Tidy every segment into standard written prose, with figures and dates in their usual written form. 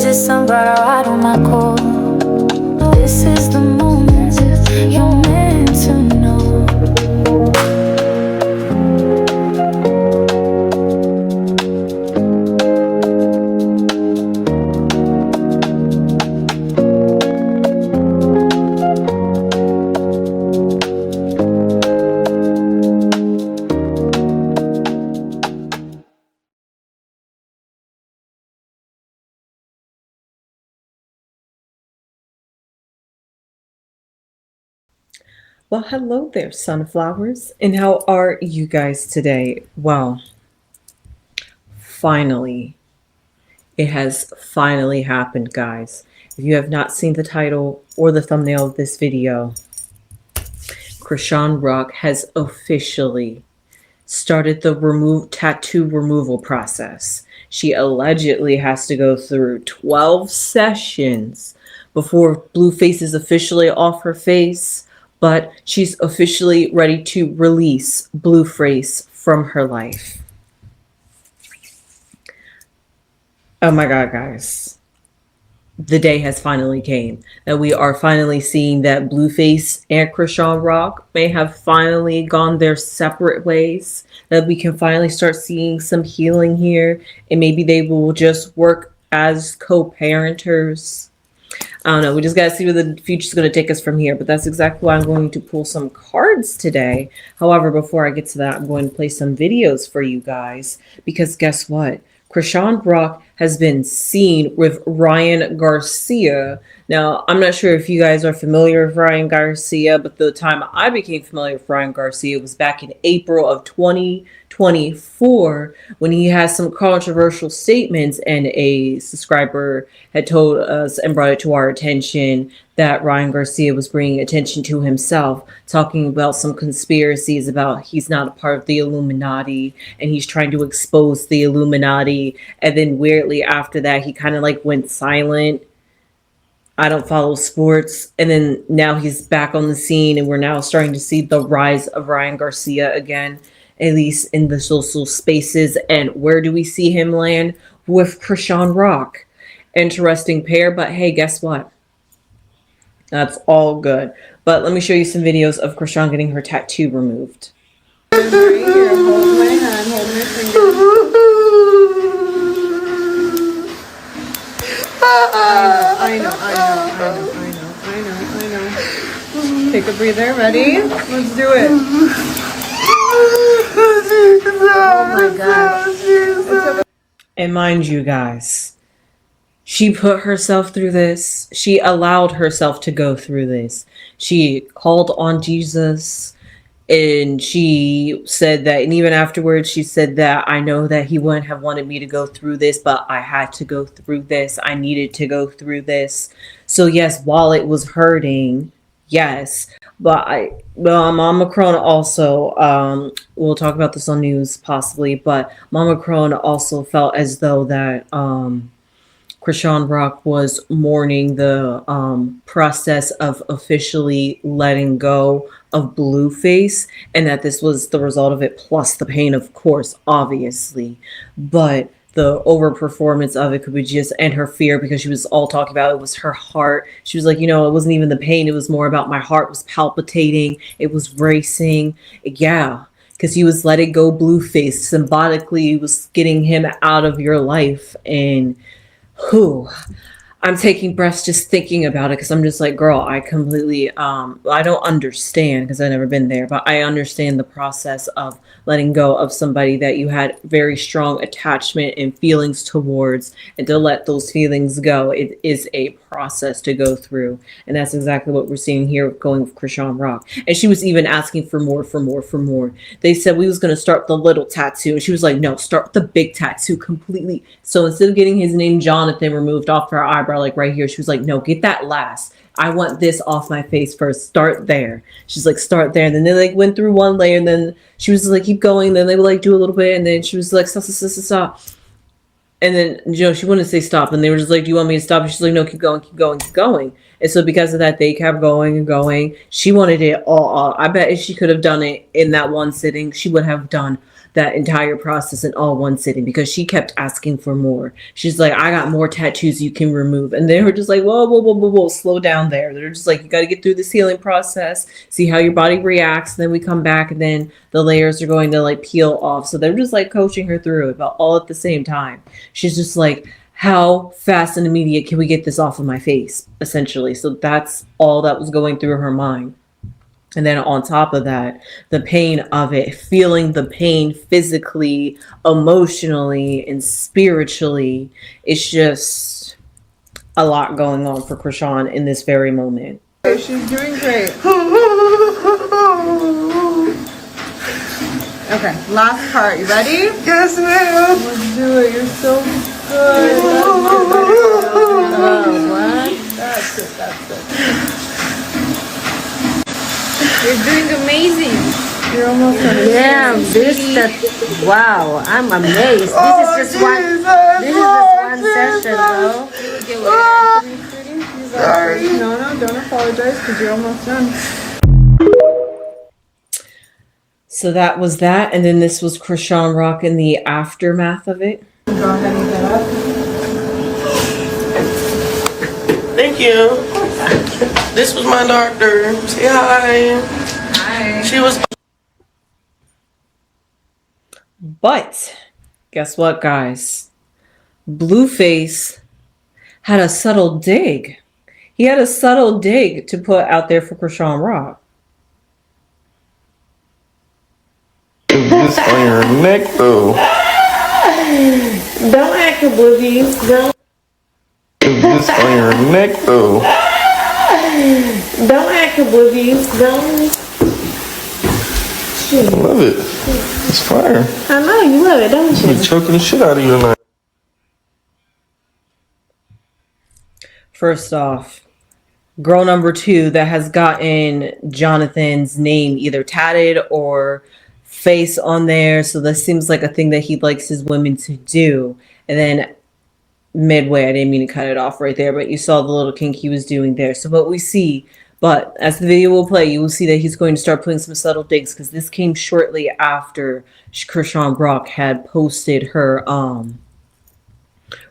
Is it somebody right on my core? This is the moment you're meant to know. Well, hello there, sunflowers, and how are you guys today? Well, finally, it has finally happened, guys. If you have not seen the title or the thumbnail of this video, Chrisean Rock has officially started the tattoo removal process. She allegedly has to go through 12 sessions before Blueface is officially off her face, but she's officially ready to release Blueface from her life. Oh my God, guys. The day has finally came that we are finally seeing that Blueface and Chrisean Rock may have finally gone their separate ways, that we can finally start seeing some healing here, and maybe they will just work as co-parenters. I don't know. We just got to see where the future's going to take us from here, but that's exactly why I'm going to pull some cards today. However, before I get to that, I'm going to play some videos for you guys, because guess what? Chrisean Rock has been seen with Ryan Garcia. Now, I'm not sure if you guys are familiar with Ryan Garcia, but the time I became familiar with Ryan Garcia was back in April of 2024 when he has some controversial statements, and a subscriber had told us and brought it to our attention that Ryan Garcia was bringing attention to himself, talking about some conspiracies about he's not a part of the Illuminati and he's trying to expose the Illuminati. And then weirdly after that, he kind of like went silent. I don't follow sports. And then now he's back on the scene, and we're now starting to see the rise of Ryan Garcia again, at least in the social spaces. And where do we see him land? With Chrisean Rock. Interesting pair, but hey, guess what? That's all good. But let me show you some videos of Chrisean getting her tattoo removed. Right here, hold my hand, hold my finger. I know. Take a breather, ready? Let's do it. Oh my gosh. And mind you guys, she put herself through this. She allowed herself to go through this. She called on Jesus, and she said that, and even afterwards she said that, I know that he wouldn't have wanted me to go through this, but I had to go through this. I needed to go through this. So yes, while it was hurting, yes, but Mama Crone also, we'll talk about this on news possibly, but Mama Crone also felt as though that Chrisean Rock was mourning the process of officially letting go of Blueface, and that this was the result of it, plus the pain, of course, obviously. But the overperformance of it could be just, and her fear, because she was all talking about it was her heart. She was like, you know, it wasn't even the pain. It was more about my heart was palpitating. It was racing. Yeah. Because he was letting go Blueface. Symbolically was getting him out of your life. And I'm taking breaths just thinking about it, because I'm just like, girl, I completely, I don't understand, because I've never been there, but I understand the process of letting go of somebody that you had very strong attachment and feelings towards, and to let those feelings go. It is a process to go through. And that's exactly what we're seeing here going with Chrisean Rock. And she was even asking for more. They said we was going to start the little tattoo, and she was like, no, start the big tattoo completely. So instead of getting his name Jonathan removed off her eyebrow, like right here, she was like, no, get that last. I want this off my face first. Start there. She's like, start there. And then they like went through one layer, and then she was like, keep going. Then they would like do a little bit, and then she was like, stop. And then, you know, she wouldn't say stop, and they were just like, do you want me to stop? And she's like, no, keep going. And so because of that, they kept going and going. She wanted it all. I bet if she could have done it in that one sitting, she would have done that entire process in all one sitting because she kept asking for more. She's like, I got more tattoos you can remove. And they were just like, whoa, whoa, whoa, whoa, whoa, slow down there. They're just like, you got to get through this healing process, see how your body reacts. And then we come back and then the layers are going to like peel off. So they're just like coaching her through it, but all at the same time. She's just like, how fast and immediate can we get this off of my face, essentially? So that's all that was going through her mind. And then on top of that, the pain of it, feeling the pain physically, emotionally, and spiritually, it's just a lot going on for Chrisean in this very moment. She's doing great. Okay, last part. You ready? Yes, ma'am. Let's do it. You're so good. What? That's it. That's it. You're doing amazing. You're almost done. Yeah, wow, I'm amazed. This is just one session, though. Sorry. No, don't apologize because you're almost done. So that was that. And then this was Chrisean Rock in the aftermath of it. Go ahead and get up. Thank you. This was my doctor. Say hi. Hi. She was. But guess what, guys? Blueface had a subtle dig. He had a subtle dig to put out there for Chrisean Rock. This on your neck, though. Don't act a Blueface. Don't This on your neck, though. act a Blueface. Don't. I love it. It's fire. I know you love it, don't I'm you? choking the shit out of you tonight. First off, girl number 2 that has gotten Jonathan's name either tatted or face on there. So this seems like a thing that he likes his women to do. And then midway, I didn't mean to cut it off right there, but you saw the little kink he was doing there. So what we see, but as the video will play, you will see that he's going to start putting some subtle digs because this came shortly after Chrisean Rock had posted her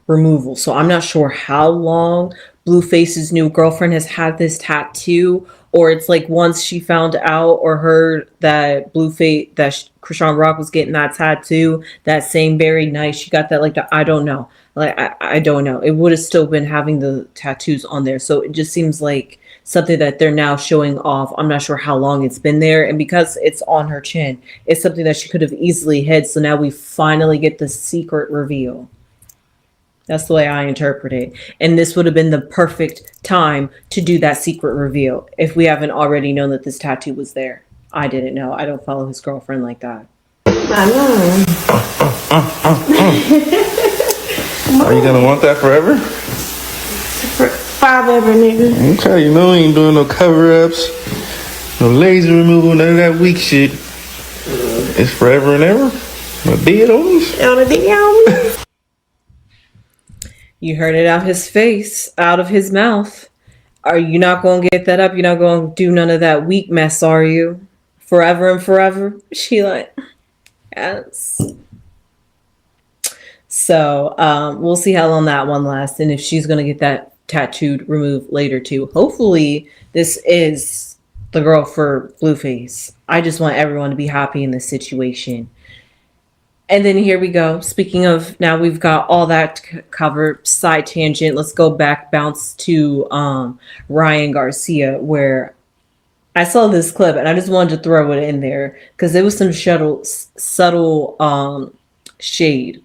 removal. So I'm not sure how long Blueface's new girlfriend has had this tattoo, or it's like once she found out or heard that Blueface, that Chrisean Rock was getting that tattoo that same very night, she got that, like, I don't know. Like, I don't know. It would have still been having the tattoos on there. So it just seems like something that they're now showing off. I'm not sure how long it's been there. And because it's on her chin, it's something that she could have easily hid. So now we finally get the secret reveal. That's the way I interpret it. And this would have been the perfect time to do that secret reveal if we haven't already known that this tattoo was there. I didn't know. I don't follow his girlfriend like that. I know. Are you gonna want that forever? Forever, nigga. Okay, you know, ain't doing no cover-ups, no laser removal, none of that weak shit. It's forever and ever. My dead homies. On the DM. You heard it out his face, out of his mouth. Are you not going to get that up? You're not going to do none of that weak mess, are you? Forever and forever? She like, yes. So we'll see how long that one lasts and if she's going to get that tattooed removed later too. Hopefully this is the girl for Blueface. I just want everyone to be happy in this situation. And then here we go. Speaking of, now we've got all that covered. Side tangent. Let's go back, bounce to Ryan Garcia, where I saw this clip and I just wanted to throw it in there because there was some subtle shade.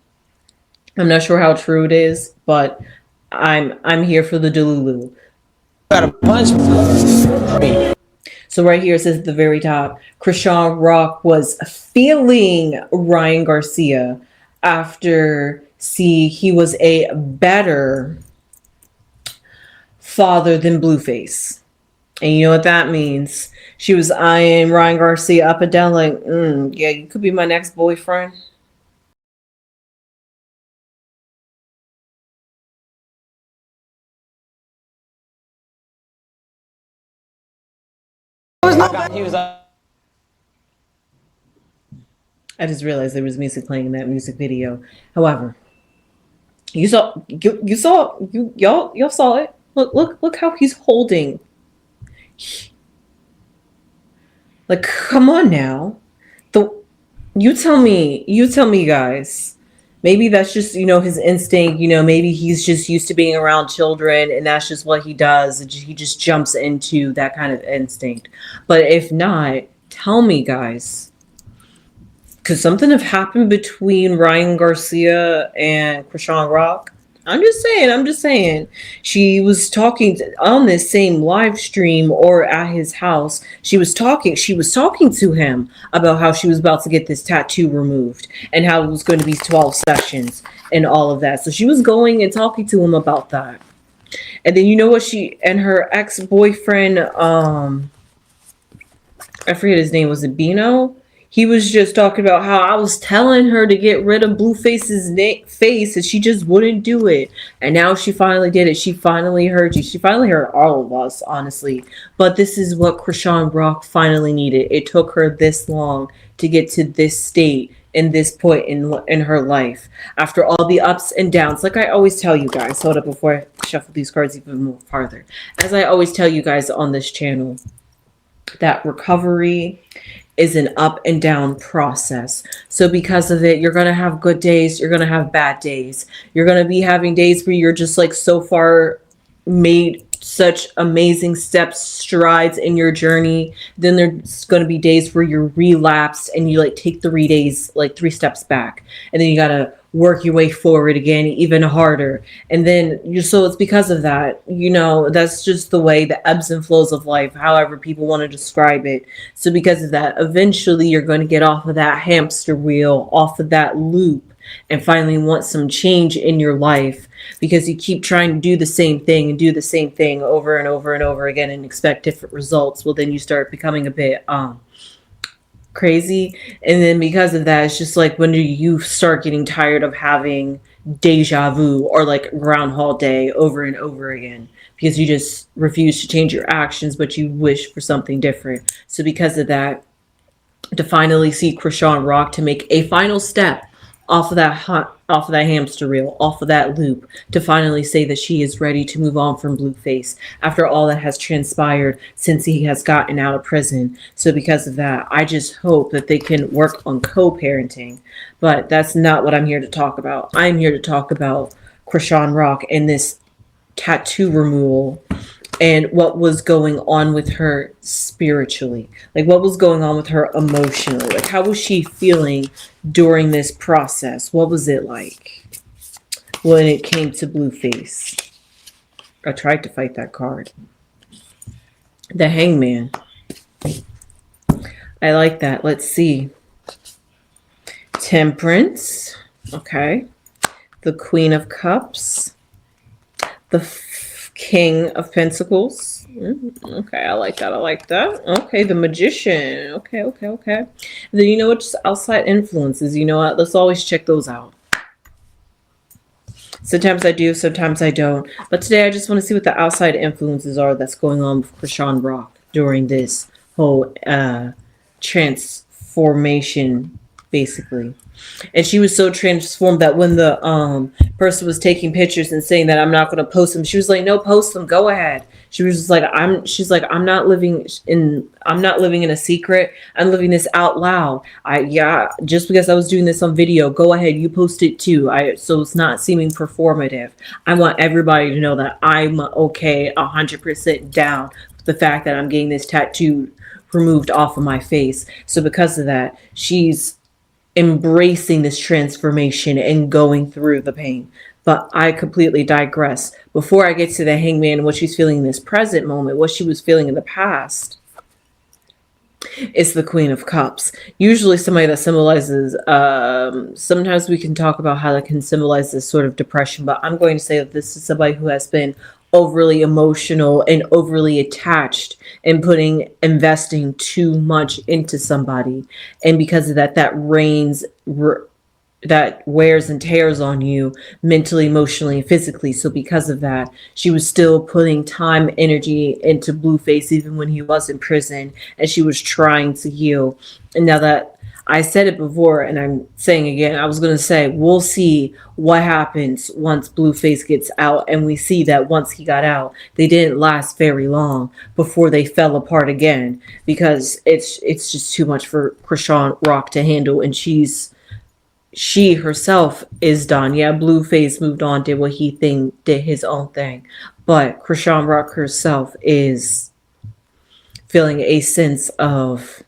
I'm not sure how true it is, but I'm here for the Delulu. Got a punch me. So right here it says at the very top, Chrisean Rock was feeling Ryan Garcia after he was a better father than Blueface. And you know what that means? She was eyeing Ryan Garcia up and down like, yeah, you could be my next boyfriend. He was I just realized there was music playing in that music video. However, y'all saw it. Look how he's holding. Like, come on now. You tell me, guys. Maybe that's just, his instinct. Maybe he's just used to being around children and that's just what he does. He just jumps into that kind of instinct. But if not, tell me, guys. Could something have happened between Ryan Garcia and Chrisean Rock? I'm just saying. She was talking on this same live stream or at his house. She was talking to him about how she was about to get this tattoo removed and how it was going to be 12 sessions and all of that. So she was going and talking to him about that. And then what she and her ex-boyfriend, I forget his name, was it Bino? He was just talking about how I was telling her to get rid of Blueface's face and she just wouldn't do it. And now she finally did it. She finally heard you. She finally heard all of us, honestly. But this is what Chrisean Rock finally needed. It took her this long to get to this state in this point in her life. After all the ups and downs, like I always tell you guys, hold up before I shuffle these cards even more farther. As I always tell you guys on this channel, that recovery is an up and down process. So because of it, you're going to have good days. You're going to have bad days. You're going to be having days where you're just like so far made such amazing strides in your journey. Then there's going to be days where you're relapsed and you like take 3 days, like 3 steps back. And then you got to work your way forward again, even harder. And then so it's because of that, that's just the way, the ebbs and flows of life, however people want to describe it. So because of that, eventually you're going to get off of that hamster wheel, off of that loop, and finally want some change in your life, because you keep trying to do the same thing and do the same thing over and over and over again and expect different results. Well, then you start becoming a bit crazy. And then because of that, it's just like when you start getting tired of having deja vu or like Groundhog Day over and over again, because you just refuse to change your actions, but you wish for something different. So because of that, to finally see Chrisean Rock to make a final step off of that hamster wheel, off of that loop, to finally say that she is ready to move on from Blueface after all that has transpired since he has gotten out of prison. So because of that, I just hope that they can work on co-parenting. But that's not what I'm here to talk about. I'm here to talk about Chrisean Rock and this tattoo removal and what was going on with her spiritually. Like what was going on with her emotionally. Like how was she feeling during this process? What was it like when it came to Blueface? I tried to fight that card. The Hangman. I like that. Let's see. Temperance. Okay. The Queen of Cups. The King of Pentacles. Okay, I like that. Okay, the Magician. Okay. Then what? Just outside influences. What? Let's always check those out. Sometimes I do, sometimes I don't. But today I just want to see what the outside influences are that's going on with Chrisean Rock during this whole transformation, basically. And she was so transformed that when the person was taking pictures and saying that I'm not going to post them, she was like, no, post them, go ahead. She was just like, I'm not living in a secret. I'm living this out loud. Just because I was doing this on video, go ahead, you post it too. So it's not seeming performative. I want everybody to know that I'm okay, 100% down with the fact that I'm getting this tattoo removed off of my face. So because of that, she's embracing this transformation and going through the pain. But I completely digress. Before I get to the Hangman, what she's feeling in this present moment, what she was feeling in the past, is the Queen of Cups. Usually somebody that symbolizes, sometimes we can talk about how that can symbolize this sort of depression, but I'm going to say that this is somebody who has been overly emotional and overly attached and investing too much into somebody. And because of that, that wears and tears on you mentally, emotionally, and physically. So because of that, she was still putting time, energy into Blueface even when he was in prison, and she was trying to heal. And now that I said it before and I'm saying again, I was going to say, we'll see what happens once Blueface gets out. And we see that once he got out, they didn't last very long before they fell apart again, because it's just too much for Chrisean Rock to handle. And she herself is done. Yeah, Blueface moved on, did what he did his own thing. But Chrisean Rock herself is feeling a sense of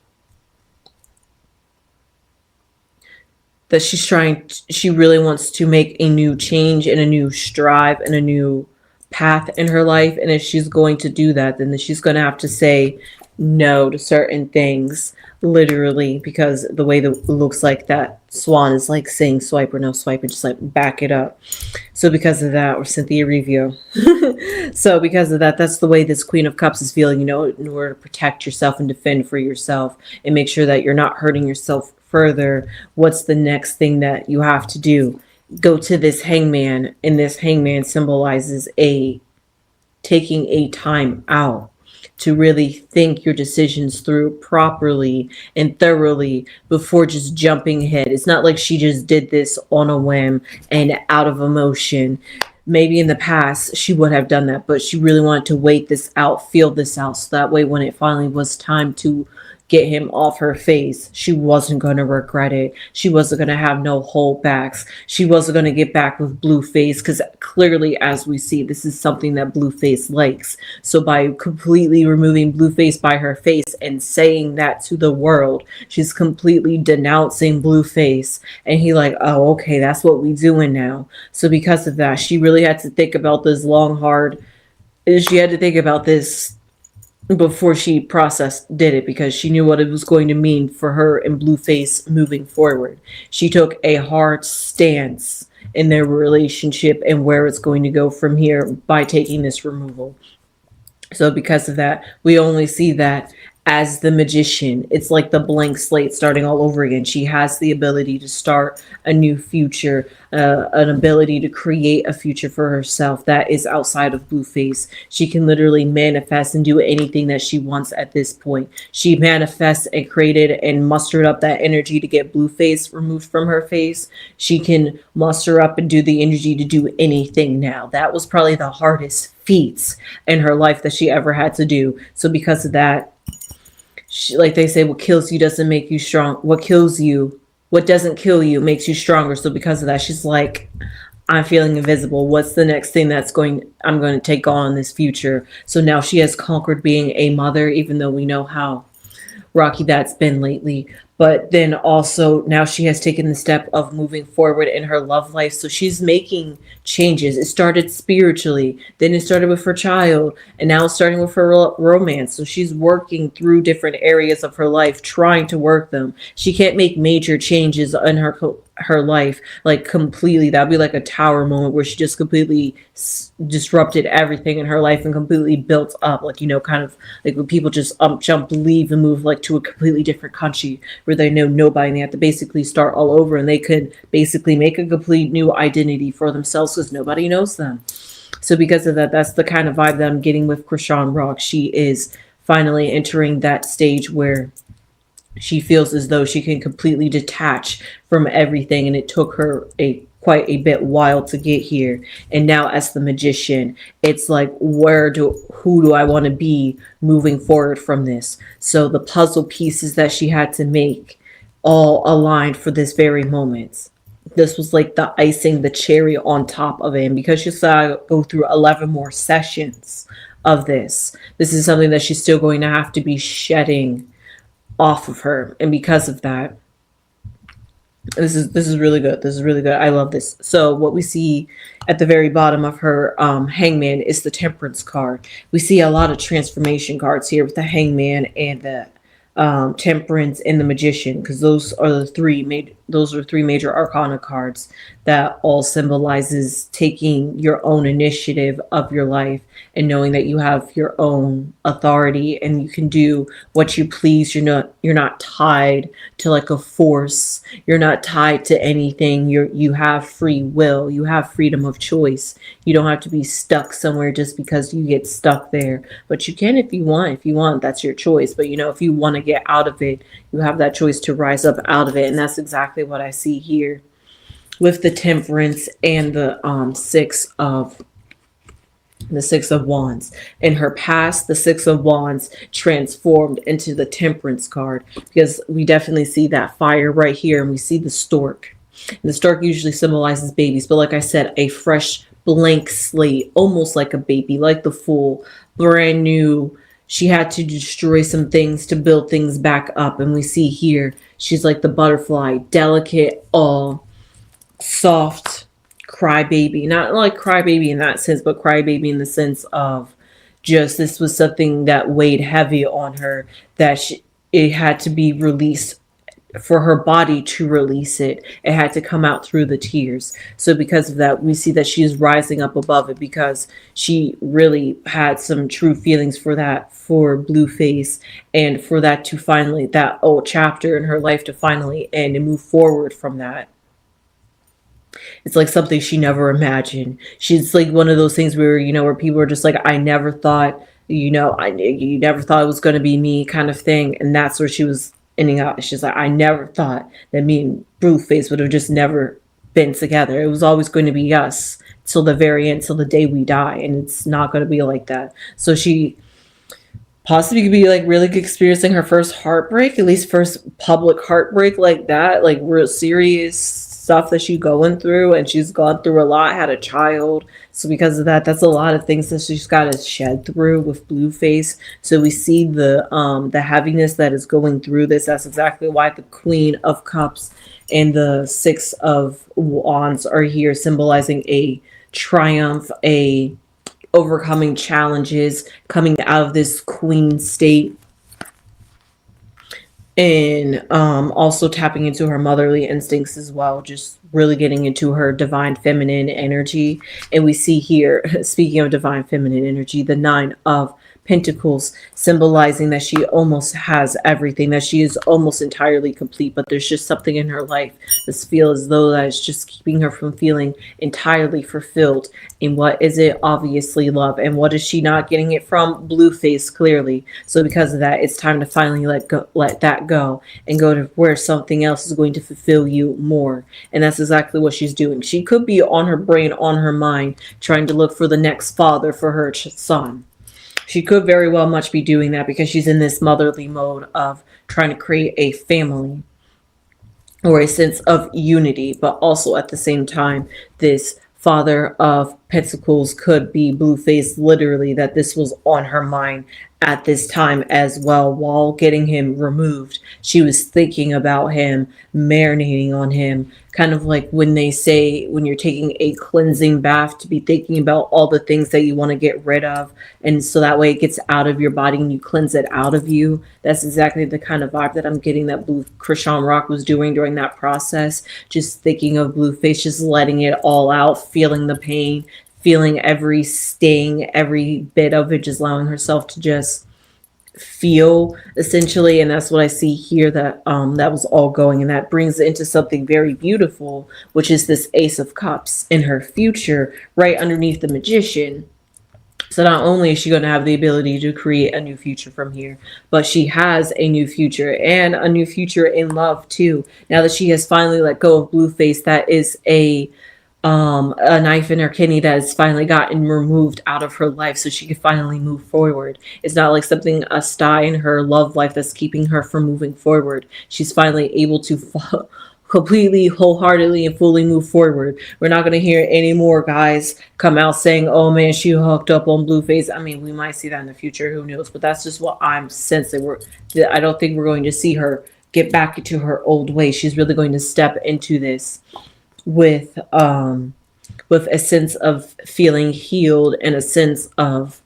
that she really wants to make a new change and a new strive and a new path in her life. And if she's going to do that, then she's going to have to say no to certain things, literally, because the way that it looks like that Swan is like saying swipe or no swipe and just like back it up. So because of that, or Cynthia Review. So because of that, that's the way this Queen of Cups is feeling, in order to protect yourself and defend for yourself and make sure that you're not hurting yourself further. What's the next thing that you have to do? Go to this hangman, and this hangman symbolizes taking a time out to really think your decisions through properly and thoroughly before just jumping ahead. It's not like she just did this on a whim and out of emotion. Maybe in the past she would have done that, but she really wanted to wait this out, feel this out, so that way when it finally was time to get him off her face, she wasn't going to regret it. She wasn't going to have no holdbacks. She wasn't going to get back with Blueface, because clearly, as we see, this is something that Blueface likes. So by completely removing Blueface by her face and saying that to the world, she's completely denouncing Blueface. And he like, oh, okay, that's what we doing now. So because of that, she really had to think about this she had to think about this before she did it, because she knew what it was going to mean for her and Blueface moving forward. She took a hard stance in their relationship and where it's going to go from here by taking this removal. So because of that, we only see that as the magician. It's like the blank slate starting all over again. She has the ability to start a new future, an ability to create a future for herself that is outside of Blueface. She can literally manifest and do anything that she wants at this point. She manifests and created and mustered up that energy to get Blueface removed from her face. She can muster up and do the energy to do anything now. That was probably the hardest feats in her life that she ever had to do. So because of that, like they say, what kills you doesn't make you strong. What doesn't kill you makes you stronger. So because of that, she's like, I'm feeling invisible. What's the next thing I'm going to take on in this future? So now she has conquered being a mother, even though we know how rocky that's been lately. But then also now she has taken the step of moving forward in her love life. So she's making changes. It started spiritually, then it started with her child, and now it's starting with her romance. So she's working through different areas of her life, trying to work them. She can't make major changes in her life like completely. That'd be like a tower moment where she just completely disrupted everything in her life and completely built up, like, kind of like when people just jump, leave, and move like to a completely different country where they know nobody and they have to basically start all over, and they could basically make a complete new identity for themselves because nobody knows them. So because of that, that's the kind of vibe that I'm getting with Chrisean Rock. She is finally entering that stage where she feels as though she can completely detach from everything, and it took her quite a bit while to get here. And now as the magician, it's like, who do I want to be moving forward from this? So the puzzle pieces that she had to make all aligned for this very moment. This was like the icing, the cherry on top of it. And because she saw go through 11 more sessions of this is something that she's still going to have to be shedding off of her. And because of that, this is really good. This is really good. I love this. So what we see at the very bottom of her hangman is the temperance card. We see a lot of transformation cards here with the hangman and the temperance and the magician, because those are three major arcana cards that all symbolizes taking your own initiative of your life and knowing that you have your own authority and you can do what you please. You're not tied to like a force. You're not tied to anything. You have free will. You have freedom of choice. You don't have to be stuck somewhere just because you get stuck there. But you can if you want. If you want, that's your choice. But if you want to get out of it, you have that choice to rise up out of it. And that's exactly what I see here with the Temperance and the Six of Wands. In her past, the Six of Wands transformed into the Temperance card, because we definitely see that fire right here, and we see the stork. And the stork usually symbolizes babies, but like I said, a fresh blank slate, almost like a baby, like the Fool, brand new. She had to destroy some things to build things back up. And we see here, she's like the butterfly, delicate, all soft crybaby. Not like crybaby in that sense, but crybaby in the sense of just this was something that weighed heavy on her, that it had to be released. For her body to release it, it had to come out through the tears. So because of that, we see that she is rising up above it, because she really had some true feelings for Blueface, and for that to finally, that old chapter in her life to finally end and move forward from that. It's like something she never imagined. She's like one of those things where, where people are just like, I never thought, you never thought it was going to be me, kind of thing. And that's where she was ending up. She's like, I never thought that me and Blueface would have just never been together. It was always going to be us till the very end, till the day we die. And it's not going to be like that. So she possibly could be like really experiencing her first heartbreak, at least first public heartbreak like that, like real serious stuff that she's going through. And she's gone through a lot, had a child. So because of that, that's a lot of things that she's got to shed through with Blueface. So we see the heaviness that is going through this. That's exactly why the Queen of Cups and the Six of Wands are here, symbolizing a triumph, a overcoming challenges, coming out of this queen state. And also tapping into her motherly instincts as well, just really getting into her divine feminine energy. And we see here, speaking of divine feminine energy, the Nine of Pentacles, symbolizing that she almost has everything, that she is almost entirely complete, but there's just something in her life that feels as though that is just keeping her from feeling entirely fulfilled. And what is it? Obviously love. And what is she not getting it from? Blueface, clearly. So because of that, it's time to finally let that go and go to where something else is going to fulfill you more. And that's exactly what she's doing. She could be on her brain, on her mind, trying to look for the next father for her son. She could very well much be doing that, because she's in this motherly mode of trying to create a family or a sense of unity. But also at the same time, this Father of Pentacles could be Blueface, literally, that this was on her mind at this time as well. While getting him removed, she was thinking about him, marinating on him, kind of like when they say when you're taking a cleansing bath, to be thinking about all the things that you want to get rid of, and so that way it gets out of your body and you cleanse it out of you. That's exactly the kind of vibe that I'm getting that Chrisean Rock was doing during that process. Just thinking of Blueface, just letting it all out, feeling the pain, feeling every sting, every bit of it, just allowing herself to just feel, essentially. And that's what I see here, that that was all going, and that brings it into something very beautiful, which is this Ace of Cups in her future, right underneath the Magician. So not only is she going to have the ability to create a new future from here, but she has a new future, and a new future in love too. Now that she has finally let go of Blueface, that is a knife in her kidney that has finally gotten removed out of her life, so she can finally move forward. It's not like something, a sty in her love life, that's keeping her from moving forward. She's finally able to completely, wholeheartedly, and fully move forward. We're not going to hear any more guys come out saying, oh man, she hooked up on Blueface. I mean, we might see that in the future, who knows, but that's just what I'm sensing. I don't think we're going to see her get back into her old ways. She's really going to step into this with a sense of feeling healed, and a sense of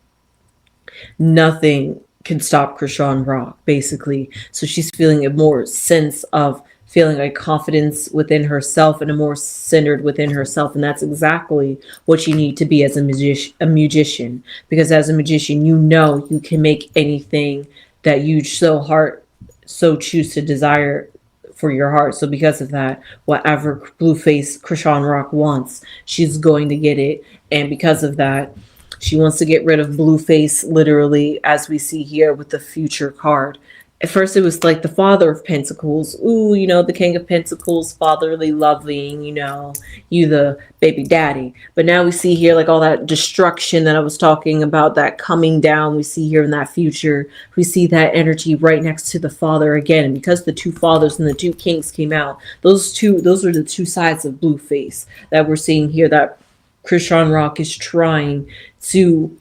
nothing can stop Chrisean Rock, basically. So she's feeling a more sense of feeling like confidence within herself, and a more centered within herself. And that's exactly what you need to be as a magician, because as a magician, you can make anything that you so choose to desire for your heart. So because of that, whatever Blueface Chrisean Rock wants, she's going to get it. And because of that, she wants to get rid of Blueface, literally, as we see here with the future card. at first it was like the Father of Pentacles. Ooh, you know, the King of Pentacles, fatherly, loving, you know, you the baby daddy. But now we see here like all that destruction that I was talking about, that coming down. We see here in that future, we see that energy right next to the Father again. And because the two fathers and the two kings came out, those are the two sides of Blueface that we're seeing here, that Chrisean Rock is trying to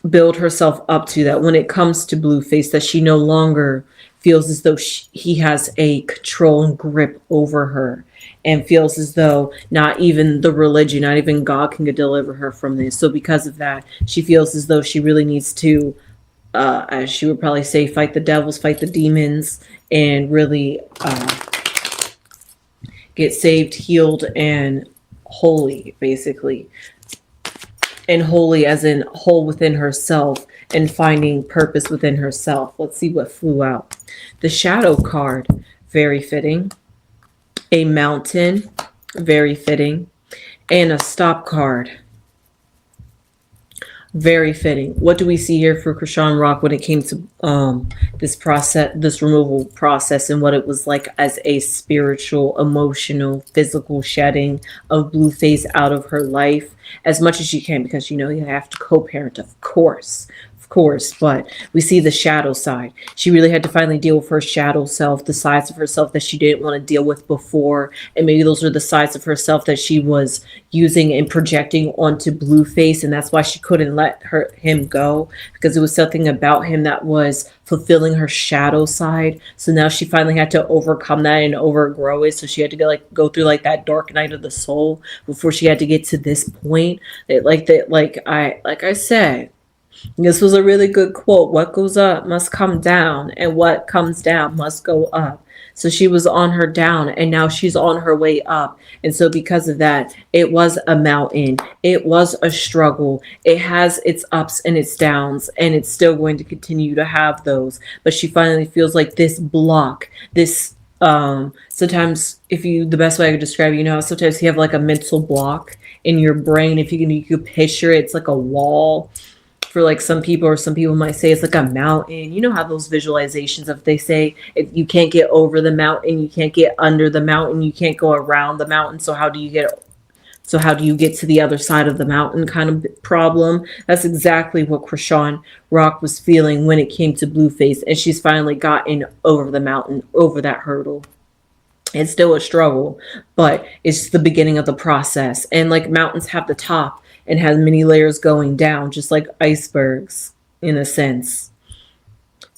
build herself up to, that when it comes to Blueface, that she no longer feels as though he has a control and grip over her, and feels as though not even the religion, not even God can deliver her from this. So because of that, she feels as though she really needs to, as she would probably say, fight the devils, fight the demons, and really get saved, healed, and holy, basically. And holy as in whole within herself, and finding purpose within herself. Let's see what flew out. The Shadow card, very fitting. A Mountain, very fitting. And a Stop card, very fitting. What do we see here for Chrisean Rock when it came to this process, this removal process, and what it was like as a spiritual, emotional, physical shedding of Blueface out of her life as much as you can, because you know you have to co-parent, of course, but we see the shadow side. She really had to finally deal with her shadow self, the sides of herself that she didn't want to deal with before, and maybe those are the sides of herself that she was using and projecting onto Blueface, and that's why she couldn't let him go, because it was something about him that was fulfilling her shadow side. So now she finally had to overcome that and overgrow it. So she had to go through like that dark night of the soul before she had to get to this point. Like I said, this was a really good quote. What goes up must come down, and what comes down must go up. So she was on her down, and now she's on her way up. And so because of that, it was a mountain. It was a struggle. It has its ups and its downs, and it's still going to continue to have those. But she finally feels like this block, this sometimes, the best way I could describe it, you know, sometimes you have like a mental block in your brain. If you could picture it, it's like a wall for like some people, or some people might say it's like a mountain. You know how those visualizations of, they say if you can't get over the mountain, you can't get under the mountain, you can't go around the mountain, so how do you get to the other side of the mountain kind of problem? That's exactly what Chrisean Rock was feeling when it came to Blueface, and she's finally gotten over the mountain, over that hurdle. It's still a struggle, but it's the beginning of the process. And like mountains have the top and has many layers going down, just like icebergs in a sense.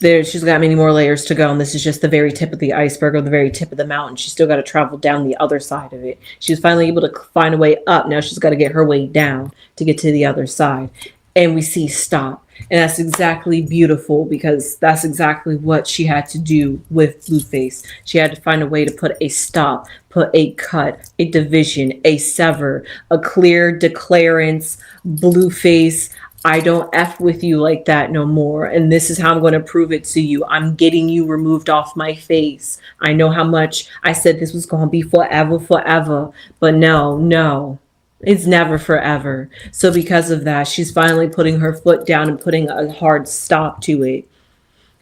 She's got many more layers to go, and this is just the very tip of the iceberg, or the very tip of the mountain. She's still got to travel down the other side of it. She's finally able to find a way up. Now she's got to get her way down to get to the other side. And we see stop. And that's exactly beautiful, because that's exactly what she had to do with Blueface. She had to find a way to put a stop, put a cut, a division, a sever, a clear declarance. Blueface, I don't F with you like that no more. And this is how I'm going to prove it to you. I'm getting you removed off my face. I know how much I said this was going to be forever. But no. It's never forever. So because of that, she's finally putting her foot down and putting a hard stop to it.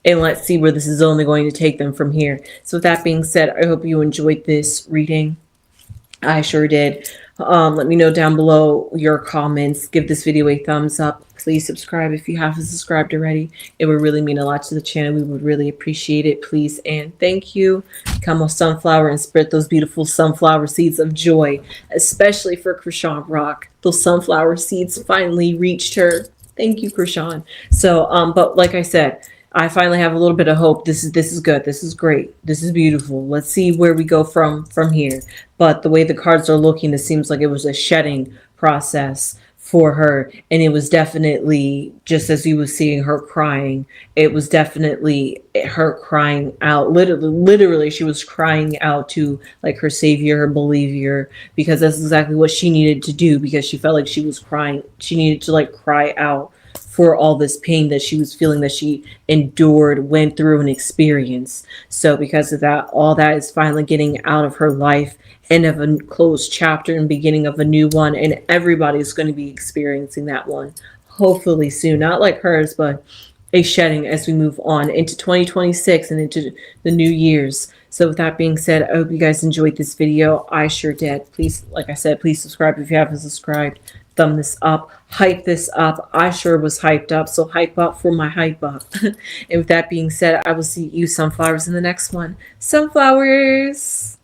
And let's see where this is only going to take them from here. So with that being said, I hope you enjoyed this reading. I sure did. Let me know down below your comments. Give this video a thumbs up. Please subscribe if you haven't subscribed already. It would really mean a lot to the channel. We would really appreciate it. Please and thank you. Become a sunflower and spread those beautiful sunflower seeds of joy, especially for Chrisean Rock. Those sunflower seeds finally reached her. Thank you, Chrisean. So, but like I said, I finally have a little bit of hope. This is good. This is great. This is beautiful. Let's see where we go from here. But the way the cards are looking, it seems like it was a shedding process for her, and it was definitely, just as you were seeing her crying, it was definitely her crying out. Literally she was crying out to like her savior, her believer, because that's exactly what she needed to do, because she felt like she was crying. She needed to like cry out for all this pain that she was feeling, that she endured, went through, and experienced. So because of that, all that is finally getting out of her life, end of a closed chapter and beginning of a new one. And everybody's going to be experiencing that one, hopefully soon. Not like hers, but a shedding as we move on into 2026 and into the new years. So with that being said, I hope you guys enjoyed this video. I sure did. Please, like I said, please subscribe if you haven't subscribed. Thumb this up, hype this up. I sure was hyped up, so hype up for my hype up. And with that being said, I will see you sunflowers in the next one. Sunflowers!